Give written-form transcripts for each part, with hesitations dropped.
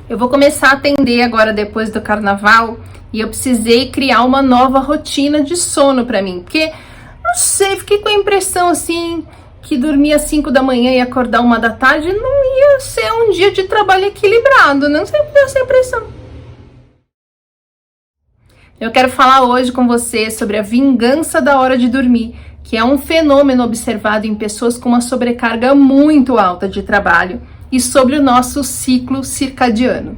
Eu vou começar a atender agora depois do carnaval e eu precisei criar uma nova rotina de sono para mim, porque, não sei, fiquei com a impressão assim que dormir às 5 da manhã e acordar 1 da tarde não ia ser um dia de trabalho equilibrado, não sei, essa impressão. Eu quero falar hoje com você sobre a vingança da hora de dormir, que é um fenômeno observado em pessoas com uma sobrecarga muito alta de trabalho, e sobre o nosso ciclo circadiano.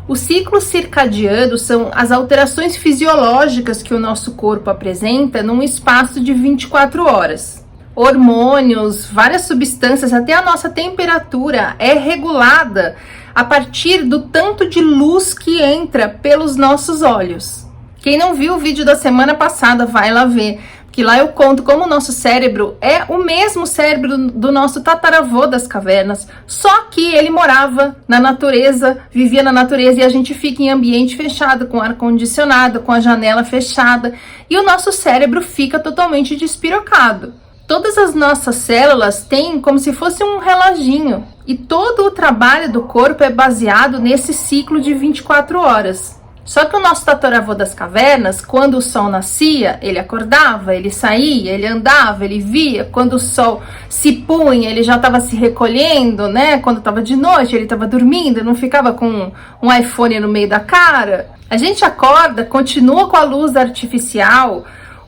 O ciclo circadiano são as alterações fisiológicas que o nosso corpo apresenta num espaço de 24 horas. Hormônios, várias substâncias, até a nossa temperatura é regulada a partir do tanto de luz que entra pelos nossos olhos. Quem não viu o vídeo da semana passada, vai lá ver, que lá eu conto como o nosso cérebro é o mesmo cérebro do nosso tataravô das cavernas, só que ele morava na natureza, vivia na natureza, e a gente fica em ambiente fechado, com ar-condicionado, com a janela fechada, e o nosso cérebro fica totalmente despirocado. Todas as nossas células têm como se fosse um reloginho, e todo o trabalho do corpo é baseado nesse ciclo de 24 horas. Só que o nosso tataravô das cavernas, quando o sol nascia, ele acordava, ele saía, ele andava, ele via. Quando o sol se punha, ele já estava se recolhendo, né? Quando estava de noite, ele estava dormindo, não ficava com um iPhone no meio da cara. A gente acorda, continua com a luz artificial,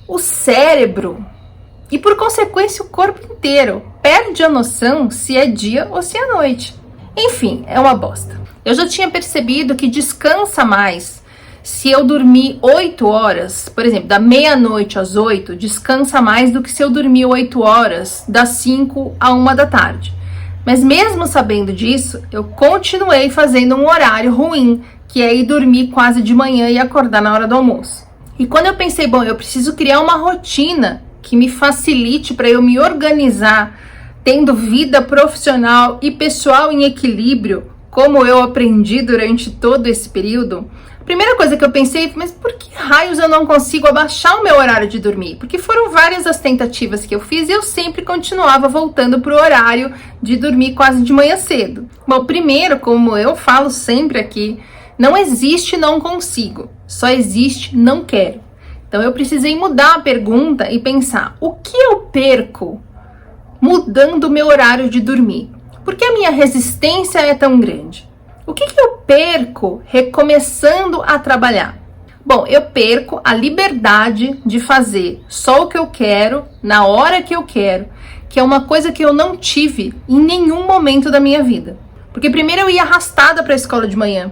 o cérebro e, por consequência, o corpo inteiro perde a noção se é dia ou se é noite. Enfim, é uma bosta. Eu já tinha percebido que descansa mais se eu dormir 8 horas, por exemplo, da meia-noite às 8, descansa mais do que se eu dormir 8 horas, das 5 a 1 da tarde. Mas mesmo sabendo disso, eu continuei fazendo um horário ruim, que é ir dormir quase de manhã e acordar na hora do almoço. E quando eu pensei, bom, eu preciso criar uma rotina que me facilite para eu me organizar, tendo vida profissional e pessoal em equilíbrio, como eu aprendi durante todo esse período, a primeira coisa que eu pensei, mas por que raios eu não consigo abaixar o meu horário de dormir? Porque foram várias as tentativas que eu fiz e eu sempre continuava voltando para o horário de dormir quase de manhã cedo. Bom, primeiro, como eu falo sempre aqui, não existe não consigo, só existe não quero. Então eu precisei mudar a pergunta e pensar, o que eu perco mudando o meu horário de dormir? Por que a minha resistência é tão grande? O que eu perco recomeçando a trabalhar? Bom, eu perco a liberdade de fazer só o que eu quero, na hora que eu quero, que é uma coisa que eu não tive em nenhum momento da minha vida. Porque primeiro eu ia arrastada para a escola de manhã,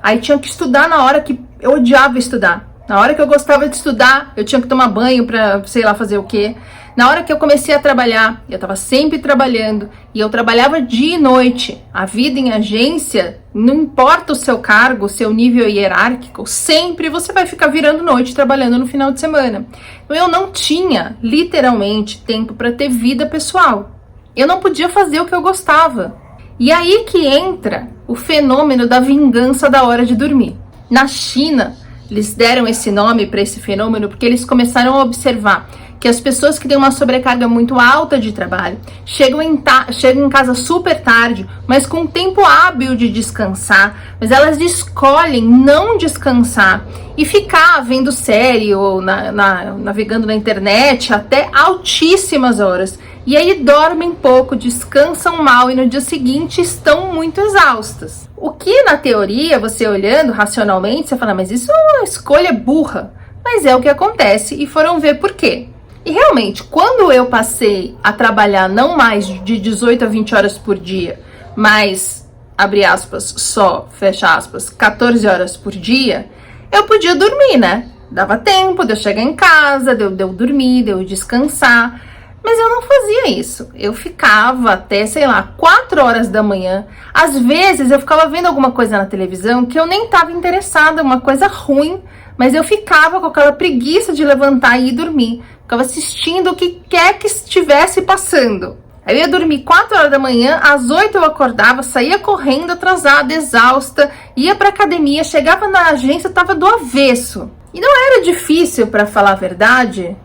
aí tinha que estudar na hora que eu odiava estudar. Na hora que eu gostava de estudar, eu tinha que tomar banho para, sei lá, fazer o quê. Na hora que eu comecei a trabalhar, eu estava sempre trabalhando e eu trabalhava dia e noite. A vida em agência, não importa o seu cargo, o seu nível hierárquico, sempre você vai ficar virando noite trabalhando no final de semana. Então eu não tinha, literalmente, tempo para ter vida pessoal. Eu não podia fazer o que eu gostava. E aí que entra o fenômeno da vingança da hora de dormir. Na China, eles deram esse nome para esse fenômeno porque eles começaram a observar que as pessoas que têm uma sobrecarga muito alta de trabalho chegam em casa super tarde, mas com tempo hábil de descansar, mas elas escolhem não descansar e ficar vendo série ou navegando na internet até altíssimas horas. E aí dormem pouco, descansam mal e no dia seguinte estão muito exaustas. O que na teoria, você olhando racionalmente, você fala, mas isso é uma escolha burra. Mas é o que acontece e foram ver por quê. E realmente, quando eu passei a trabalhar não mais de 18 a 20 horas por dia, mas, abre aspas, só, fecha aspas, 14 horas por dia, eu podia dormir, né? Dava tempo de eu chegar em casa, de eu dormir, de eu descansar. Mas eu não fazia isso. Eu ficava até, sei lá, 4 horas da manhã. Às vezes eu ficava vendo alguma coisa na televisão que eu nem estava interessada, uma coisa ruim, mas eu ficava com aquela preguiça de levantar e ir dormir. Ficava assistindo o que quer que estivesse passando. Aí eu ia dormir 4 horas da manhã, às 8 eu acordava, saía correndo, atrasada, exausta, ia pra academia, chegava na agência, tava do avesso. E não era difícil, para falar a verdade,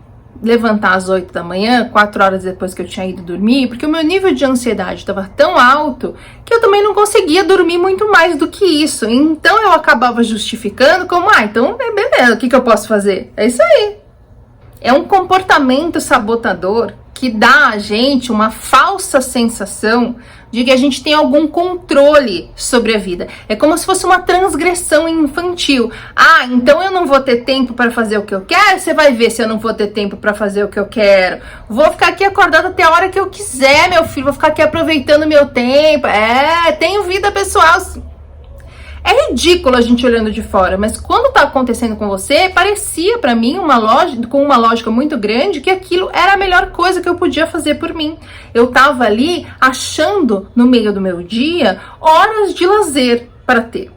levantar às 8 da manhã, 4 horas depois que eu tinha ido dormir, porque o meu nível de ansiedade estava tão alto que eu também não conseguia dormir muito mais do que isso. Então eu acabava justificando como, então beleza, o que eu posso fazer? É isso aí. É um comportamento sabotador que dá a gente uma falsa sensação de que a gente tem algum controle sobre a vida. É como se fosse uma transgressão infantil. Então eu não vou ter tempo para fazer o que eu quero? Você vai ver se eu não vou ter tempo para fazer o que eu quero. Vou ficar aqui acordada até a hora que eu quiser, meu filho. Vou ficar aqui aproveitando meu tempo. Tenho vida pessoal. É ridículo a gente olhando de fora, mas quando tá acontecendo com você, parecia pra mim com uma lógica muito grande que aquilo era a melhor coisa que eu podia fazer por mim. Eu tava ali achando no meio do meu dia horas de lazer para ter.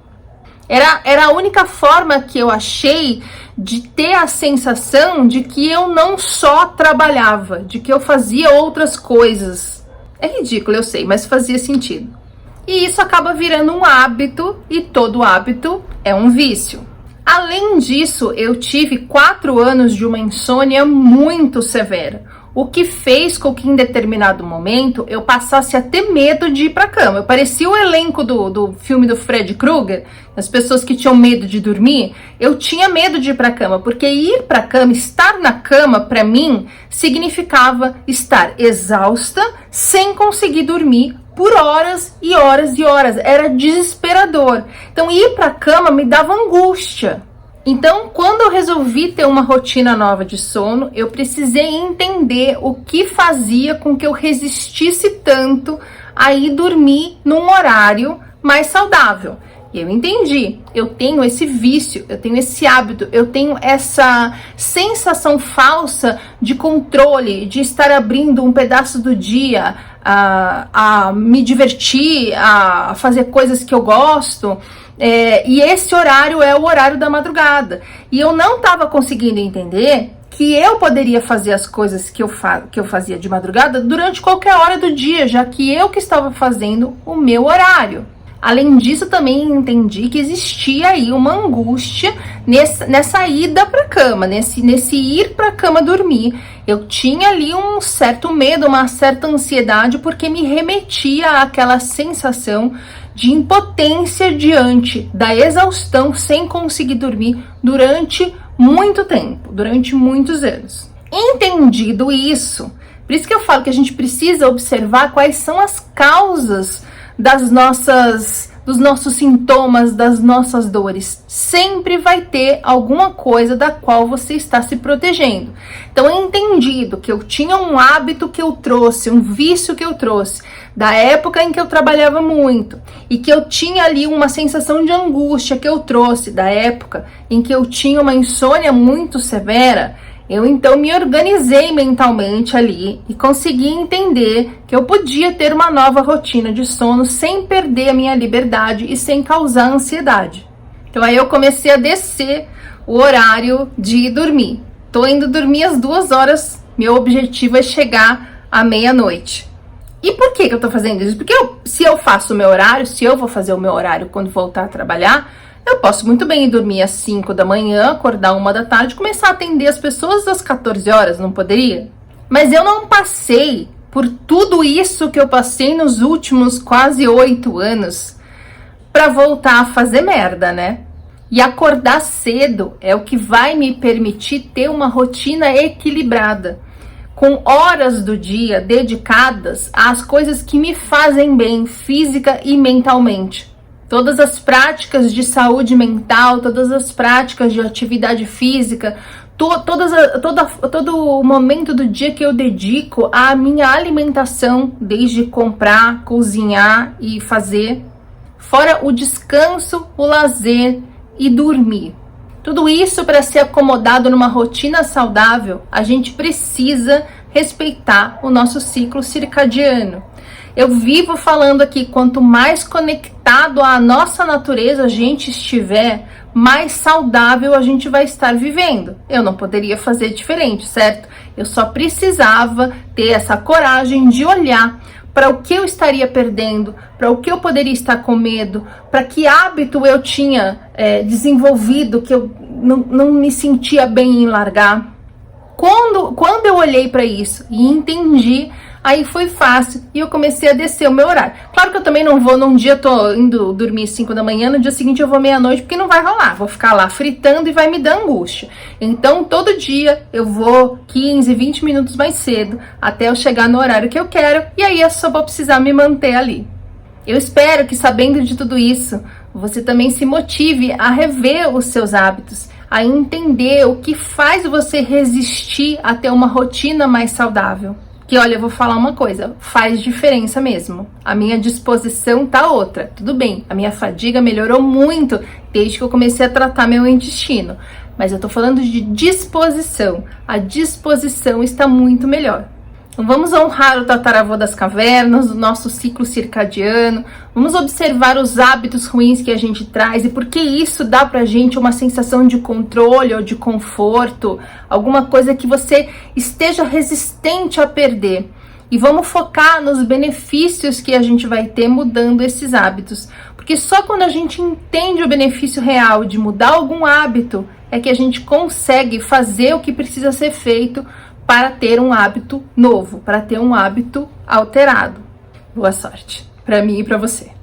Era a única forma que eu achei de ter a sensação de que eu não só trabalhava, de que eu fazia outras coisas. É ridículo, eu sei, mas fazia sentido. E isso acaba virando um hábito, e todo hábito é um vício. Além disso, eu tive 4 anos de uma insônia muito severa, o que fez com que em determinado momento eu passasse a ter medo de ir para a cama. Eu parecia o elenco do filme do Fred Krueger, as pessoas que tinham medo de dormir. Eu tinha medo de ir para a cama, porque ir para a cama, estar na cama, para mim, significava estar exausta, sem conseguir dormir, por horas e horas e horas. Era desesperador. Então, ir para a cama me dava angústia. Então, quando eu resolvi ter uma rotina nova de sono, eu precisei entender o que fazia com que eu resistisse tanto a ir dormir num horário mais saudável. E eu entendi, eu tenho esse vício, eu tenho esse hábito, eu tenho essa sensação falsa de controle, de estar abrindo um pedaço do dia, a me divertir, a fazer coisas que eu gosto. E esse horário é o horário da madrugada. E eu não estava conseguindo entender que eu poderia fazer as coisas que eu fazia de madrugada durante qualquer hora do dia, já que eu que estava fazendo o meu horário. Além disso, também entendi que existia aí uma angústia nessa ida para a cama, nesse ir para a cama dormir. Eu tinha ali um certo medo, uma certa ansiedade, porque me remetia àquela sensação de impotência diante da exaustão sem conseguir dormir durante muito tempo, durante muitos anos. Entendido isso, por isso que eu falo que a gente precisa observar quais são as causas dos nossos sintomas, das nossas dores. Sempre vai ter alguma coisa da qual você está se protegendo. Então, entendido que eu tinha um hábito que eu trouxe, um vício que eu trouxe, da época em que eu trabalhava muito, e que eu tinha ali uma sensação de angústia que eu trouxe, da época em que eu tinha uma insônia muito severa, eu então me organizei mentalmente ali e consegui entender que eu podia ter uma nova rotina de sono sem perder a minha liberdade e sem causar ansiedade. Então aí eu comecei a descer o horário de dormir. Tô indo dormir às 2 horas, meu objetivo é chegar à meia-noite. E por que eu tô fazendo isso? Porque se eu faço o meu horário, se eu vou fazer o meu horário quando voltar a trabalhar, eu posso muito bem ir dormir às 5 da manhã, acordar 1 da tarde, começar a atender as pessoas às 14 horas, não poderia? Mas eu não passei por tudo isso que eu passei nos últimos quase 8 anos para voltar a fazer merda, né? E acordar cedo é o que vai me permitir ter uma rotina equilibrada, com horas do dia dedicadas às coisas que me fazem bem, física e mentalmente. Todas as práticas de saúde mental, todas as práticas de atividade física, todo o momento do dia que eu dedico à minha alimentação, desde comprar, cozinhar e fazer, fora o descanso, o lazer e dormir. Tudo isso para ser acomodado numa rotina saudável, a gente precisa respeitar o nosso ciclo circadiano. Eu vivo falando aqui, quanto mais conectado à nossa natureza a gente estiver, mais saudável a gente vai estar vivendo. Eu não poderia fazer diferente, certo? Eu só precisava ter essa coragem de olhar para o que eu estaria perdendo, para o que eu poderia estar com medo, para que hábito eu tinha desenvolvido que eu não me sentia bem em largar. Quando eu olhei para isso e entendi, aí foi fácil e eu comecei a descer o meu horário. Claro que eu também não vou, num dia tô indo dormir 5 da manhã, no dia seguinte eu vou meia-noite, porque não vai rolar. Vou ficar lá fritando e vai me dar angústia. Então, todo dia eu vou 15, 20 minutos mais cedo, até eu chegar no horário que eu quero, e aí eu só vou precisar me manter ali. Eu espero que, sabendo de tudo isso, você também se motive a rever os seus hábitos, a entender o que faz você resistir a ter uma rotina mais saudável. Que, olha, eu vou falar uma coisa, faz diferença mesmo. A minha disposição tá outra, tudo bem. A minha fadiga melhorou muito desde que eu comecei a tratar meu intestino. Mas eu tô falando de disposição. A disposição está muito melhor. Então, vamos honrar o tataravô das cavernas, o nosso ciclo circadiano, vamos observar os hábitos ruins que a gente traz e por que isso dá pra gente uma sensação de controle ou de conforto, alguma coisa que você esteja resistente a perder. E vamos focar nos benefícios que a gente vai ter mudando esses hábitos. Porque só quando a gente entende o benefício real de mudar algum hábito é que a gente consegue fazer o que precisa ser feito para ter um hábito novo, para ter um hábito alterado. Boa sorte para mim e para você.